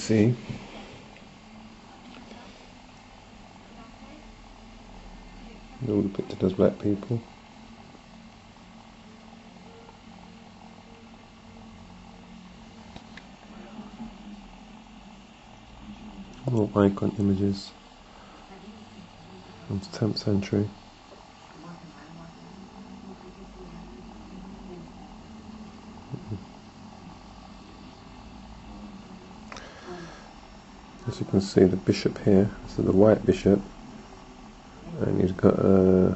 B.C. They're all depicted as black people. More icon images from the 10th century. As you can see, the bishop here, this is the white bishop, and he's got a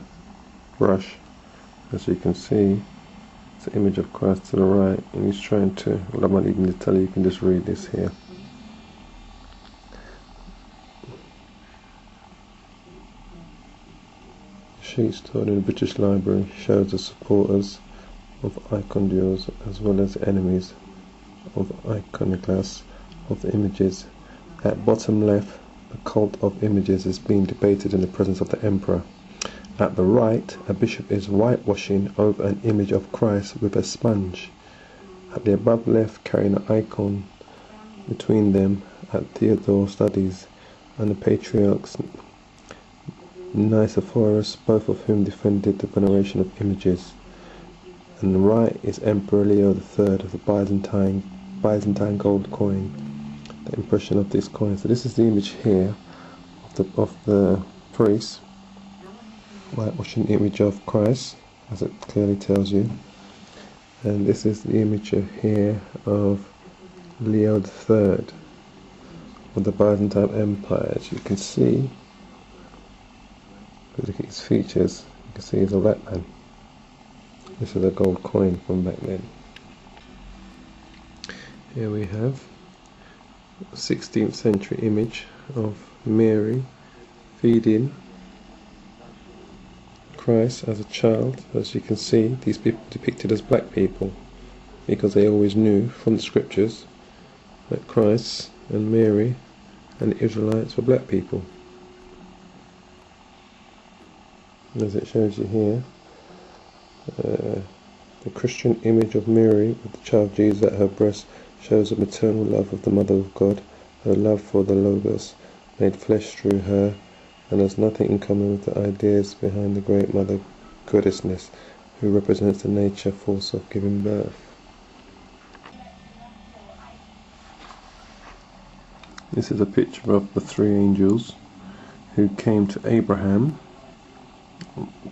brush. As you can see, it's the image of Christ to the right, and he's trying to, well, I'm not even to tell you can just read this here. The sheet stored in the British Library shows the supporters of icon duels as well as enemies of iconoclasts of the images. At bottom left, the cult of images is being debated in the presence of the emperor. At the right, a bishop is whitewashing over an image of Christ with a sponge. At the above left, carrying an icon between them, at Theodore studies and the patriarchs Nicephorus, both of whom defended the veneration of images. And the right is Emperor Leo III of the Byzantine gold coin. The impression of this coin. So this is the image here of the priest whitewashing image of Christ, as it clearly tells you. And this is the image here of Leo III of the Byzantine Empire. As you can see, if you look at his features, you can see he's a black man. This is a gold coin from back then. Here we have a 16th century image of Mary feeding Christ as a child. As you can see, these people depicted as black people because they always knew from the scriptures that Christ and Mary and the Israelites were black people. As it shows you here, the Christian image of Mary with the child Jesus at her breast shows the maternal love of the Mother of God, her love for the Logos made flesh through her, and has nothing in common with the ideas behind the great Mother Goddessness, who represents the nature force of giving birth. This is a picture of the three angels who came to Abraham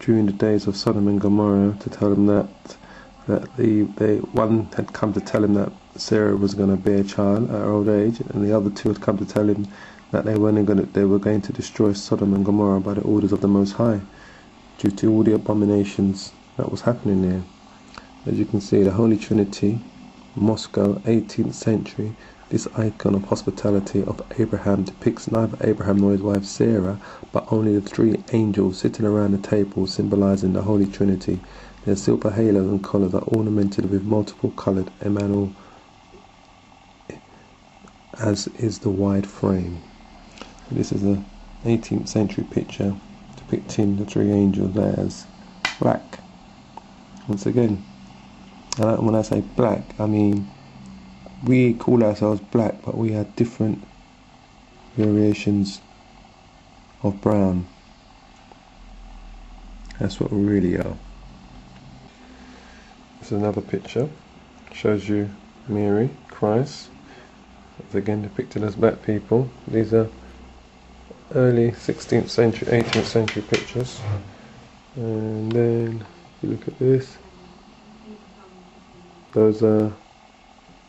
during the days of Sodom and Gomorrah to tell him that one had come to tell him that Sarah was going to bear a child at her old age, and the other two had come to tell him that they were going to destroy Sodom and Gomorrah by the orders of the Most High, due to all the abominations that was happening there. As you can see, the Holy Trinity, Moscow, 18th century. This icon of hospitality of Abraham depicts neither Abraham nor his wife Sarah, but only the three angels sitting around the table, symbolizing the Holy Trinity. Their silver halos and collars are ornamented with multiple colored enamel, as is the wide frame. This is an 18th century picture depicting the three angels as black. Once again, and when I say black, I mean we call ourselves black, but we have different variations of brown. That's what we really are. This is another picture. Shows you Mary, Christ. It's again depicted as black people. These are early 16th century, 18th century pictures. And then, if you look at this, those are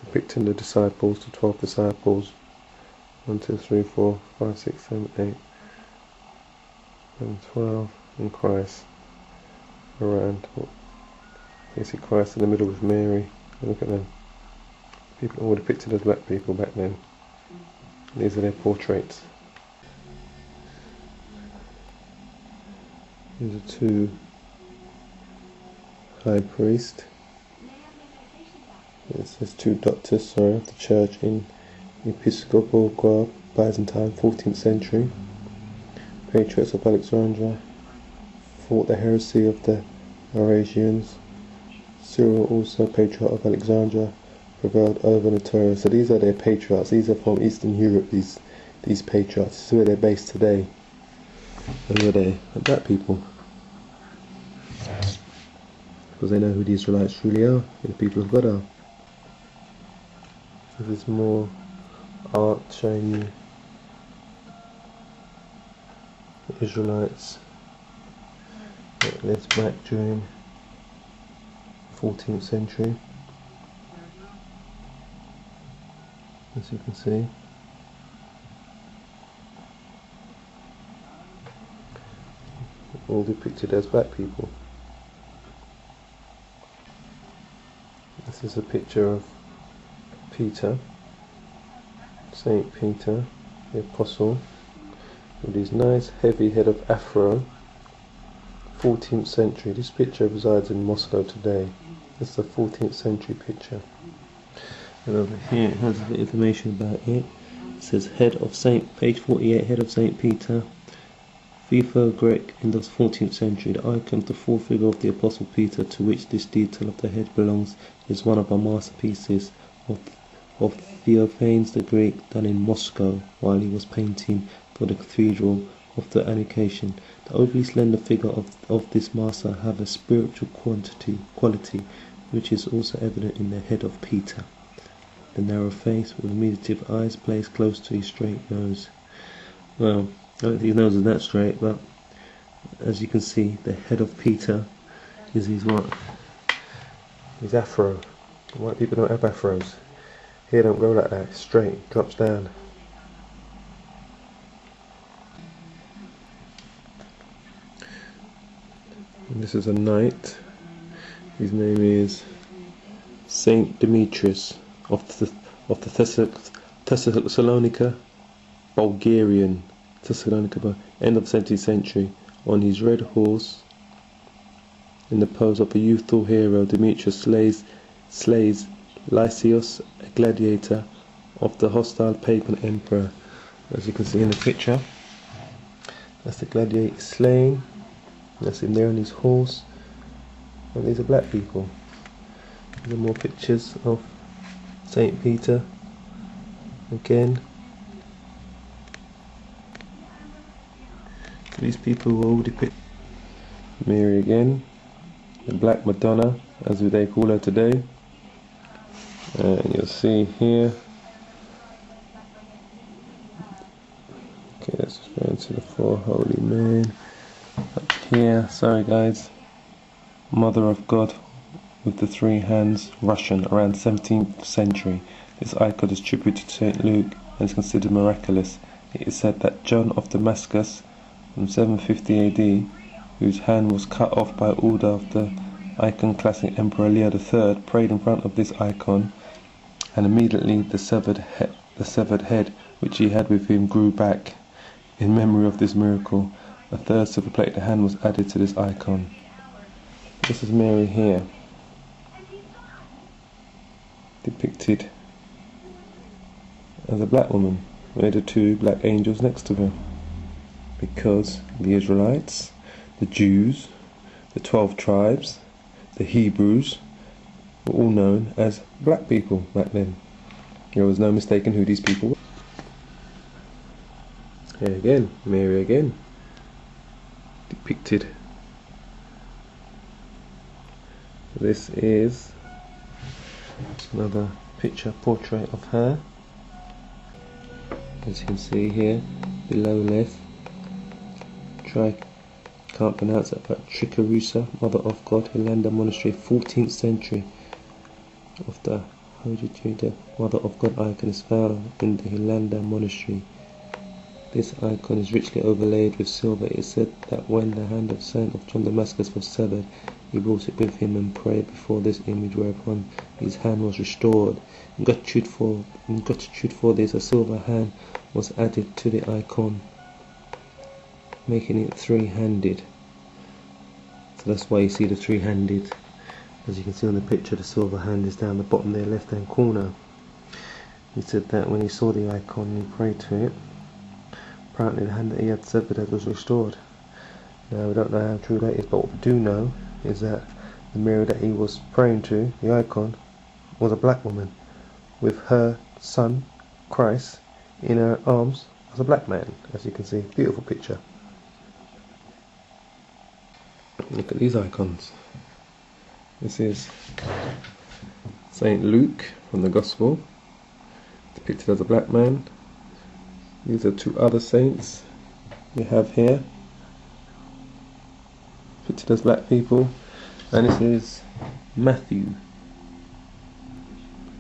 depicting the disciples, the 12 disciples. 1, 2, 3, 4, 5, 6, 7, 8, and 12, and Christ around. You see Christ in the middle with Mary. Look at them. People all depicted as black people back then. These are their portraits. These are two high priests. There's two doctors, of the church in Episcopal Guard, Byzantine, 14th century. Patriarchs of Alexandria fought the heresy of the Eurasians. Cyril, also Patriarch of Alexandria, prevailed over the Torah. So these are their patriarchs. These are from Eastern Europe, these patriarchs. This is where they're based today. And where they're black people. Because they know who the Israelites truly are, who the people of God are. This is more art showing you the Israelites that lived back during the 14th century, as you can see. All depicted as black people. This is a picture of Peter, Saint Peter, the Apostle, with his nice heavy head of afro, 14th century. This picture resides in Moscow today. This is a 14th century picture. And over here it has a bit of information about it. It says head of Saint, page 48, head of Saint Peter, FIFO Greek in the 14th century. The icon of the fourth figure of the Apostle Peter, to which this detail of the head belongs, is one of our masterpieces of Theophanes the Greek, done in Moscow while he was painting for the Cathedral of the Annunciation. The overly slender figure of this master have a spiritual quality which is also evident in the head of Peter. The narrow face with meditative eyes placed close to his straight nose. Well, I don't think his nose is that straight, but as you can see, the head of Peter is his what? His afro. White people don't have afros. Hair don't grow like that, it's straight, it drops down. And this is a knight. His name is Saint Demetrius of the Thessalonica, Bulgarian. Thessalonica, end of the 17th century. On his red horse, in the pose of a youthful hero, Demetrius slays Lysias, a gladiator of the hostile pagan emperor. As you can see in the picture, that's the gladiator slaying. That's him there on his horse. And these are black people. These are more pictures of Saint Peter. Again, these people were all depicted. Mary again, the Black Madonna, as they call her today. And you'll see here. Okay, let's just go into the four holy men. Up here, sorry guys. Mother of God with the three hands, Russian, around 17th century. This icon is attributed to St. Luke and is considered miraculous. It is said that John of Damascus, from 750 AD, whose hand was cut off by order of the iconoclastic Emperor Leo III, prayed in front of this icon, and immediately the severed head which he had with him grew back. In memory of this miracle, a third silver-plated hand was added to this icon. This is Mary here, depicted as a black woman, with the two black angels next to her. Because the Israelites, the Jews, the 12 tribes, the Hebrews were all known as black people back then. There was no mistaking who these people were. Here again, Mary again, depicted. This is another picture portrait of her. As you can see here, below left, can't pronounce it, but Trikarusa, Mother of God, Hilanda Monastery, 14th century. Of the Judaea, Mother of God icon is found in the Hilanda Monastery. This icon is richly overlaid with silver. It is said that when the hand of Saint of John Damascus was severed, he brought it with him and prayed before this image, whereupon his hand was restored. In gratitude for this, a silver hand was added to the icon, making it three-handed. So that's why you see the three-handed. As you can see on the picture, the silver hand is down the bottom there, left-hand corner. He said that when he saw the icon and he prayed to it, apparently the hand that he had severed was restored. Now we don't know how true that is, but what we do know is that the mirror that he was praying to, the icon, was a black woman. with her son, Christ, in her arms as a black man, as you can see. Beautiful picture. Look at these icons. This is Saint Luke from the Gospel, depicted as a black man. These are two other saints we have here, depicted as black people. And this is Matthew,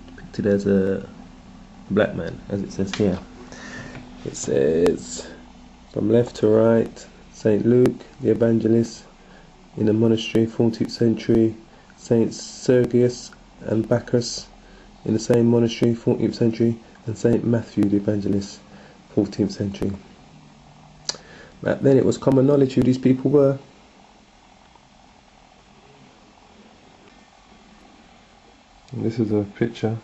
depicted as a black man, as it says here. It says, from left to right, Saint Luke, the evangelist, in a monastery, 14th century. Saints Sergius and Bacchus, in the same monastery, 14th century. And Saint Matthew, the evangelist, 14th century. Back then it was common knowledge who these people were. And this is a picture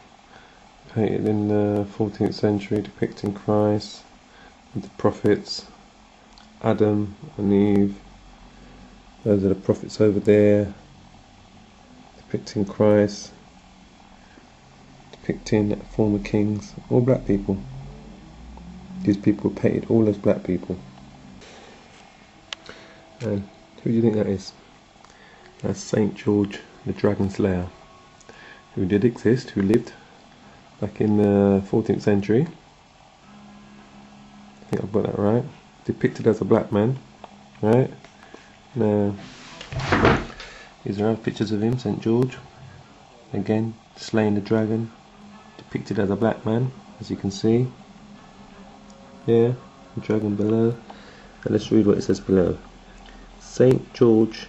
painted in the 14th century depicting Christ with the prophets, Adam and Eve. Those are the prophets over there, depicting Christ, depicting former kings, all black people. These people were painted all as black people. And who do you think that is? That's Saint George the Dragon Slayer, who did exist, who lived back in the 14th century. I think I've got that right. Depicted as a black man, right? Now, these are pictures of him, Saint George, again slaying the dragon, depicted as a black man, as you can see. Yeah, the dragon below. And let's read what it says below. Saint George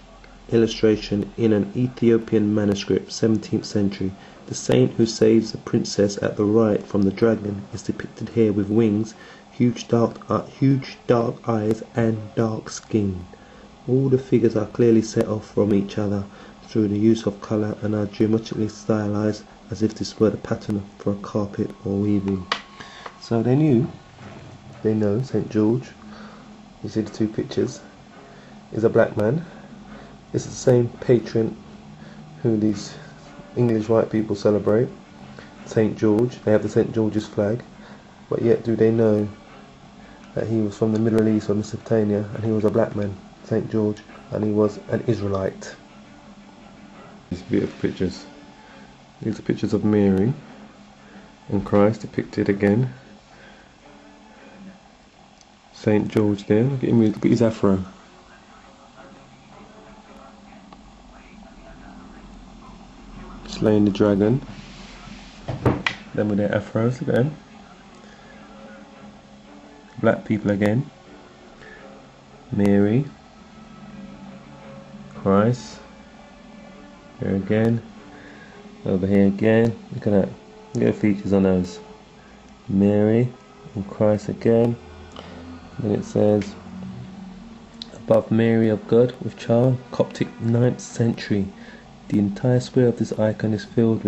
illustration in an Ethiopian manuscript, 17th century. The saint who saves the princess at the right from the dragon is depicted here with wings, huge dark eyes and dark skin. All the figures are clearly set off from each other through the use of colour and are geometrically stylized as if this were the pattern for a carpet or weaving. So they know St. George, you see the two pictures, is a black man. This is the same patron who these English white people celebrate, St. George. They have the St. George's flag, but yet do they know that he was from the Middle East or Mesopotamia and he was a black man, St. George, and he was an Israelite. These beautiful pictures. These are pictures of Mary and Christ depicted again. St. George there, look at him, look at his afro. Slaying the dragon. Them with their afros, look at them. Black people again. Mary. Christ. Here again. Over here again. Look at that. Look at the features on those. Mary and Christ again. Then it says, above Mary of God with child, Coptic 9th century. The entire square of this icon is filled with